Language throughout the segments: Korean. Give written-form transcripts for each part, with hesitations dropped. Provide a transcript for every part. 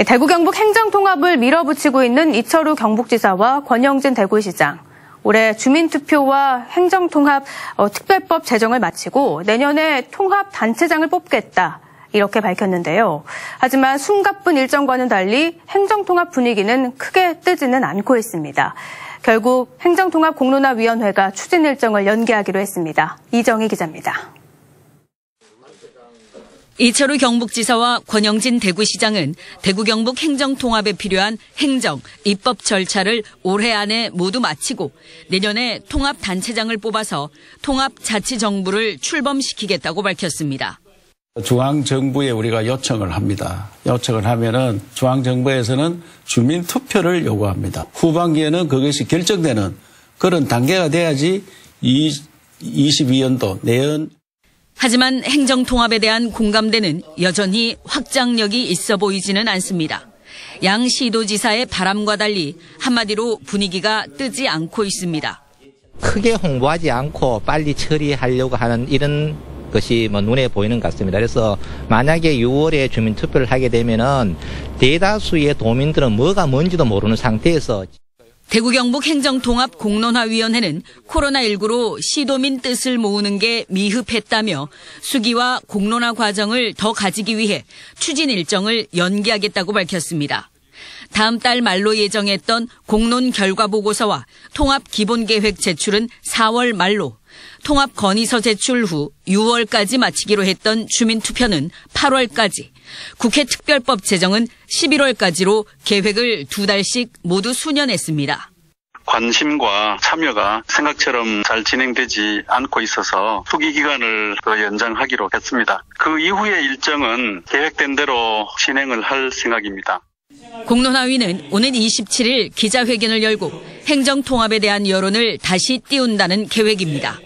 대구 경북 행정통합을 밀어붙이고 있는 이철우 경북지사와 권영진 대구시장. 올해 주민투표와 행정통합 특별법 제정을 마치고 내년에 통합단체장을 뽑겠다. 이렇게 밝혔는데요. 하지만 숨가쁜 일정과는 달리 행정통합 분위기는 크게 뜨지는 않고 있습니다. 결국 행정통합공론화위원회가 추진 일정을 연기하기로 했습니다. 이정희 기자입니다. 이철우 경북지사와 권영진 대구시장은 대구 경북 행정통합에 필요한 행정, 입법 절차를 올해 안에 모두 마치고 내년에 통합단체장을 뽑아서 통합자치정부를 출범시키겠다고 밝혔습니다. 중앙정부에 우리가 요청을 합니다. 요청을 하면은 중앙정부에서는 주민투표를 요구합니다. 후반기에는 그것이 결정되는 그런 단계가 돼야지 22년도 내년. 하지만 행정통합에 대한 공감대는 여전히 확장력이 있어 보이지는 않습니다. 양 시도지사의 바람과 달리 한마디로 분위기가 뜨지 않고 있습니다. 크게 홍보하지 않고 빨리 처리하려고 하는 이런 것이 눈에 보이는 것 같습니다. 그래서 만약에 6월에 주민투표를 하게 되면은 대다수의 도민들은 뭐가 뭔지도 모르는 상태에서 대구 경북 행정통합공론화위원회는 코로나19로 시도민 뜻을 모으는 게 미흡했다며 수기와 공론화 과정을 더 가지기 위해 추진 일정을 연기하겠다고 밝혔습니다. 다음 달 말로 예정했던 공론 결과 보고서와 통합 기본계획 제출은 4월 말로, 통합 건의서 제출 후 6월까지 마치기로 했던 주민투표는 8월까지, 국회 특별법 제정은 11월까지로 계획을 2달씩 모두 수년했습니다. 관심과 참여가 생각처럼 잘 진행되지 않고 있어서 투기 기간을 더 연장하기로 했습니다. 그 이후의 일정은 계획된 대로 진행을 할 생각입니다. 공론화위는 오는 27일 기자회견을 열고 행정통합에 대한 여론을 다시 띄운다는 계획입니다.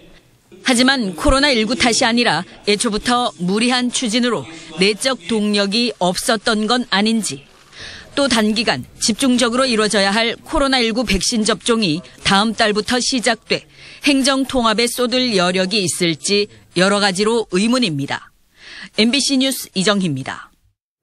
하지만 코로나19 탓이 아니라 애초부터 무리한 추진으로 내적 동력이 없었던 건 아닌지, 또 단기간 집중적으로 이루어져야 할 코로나19 백신 접종이 다음 달부터 시작돼 행정통합에 쏟을 여력이 있을지 여러 가지로 의문입니다. MBC 뉴스 이정희입니다.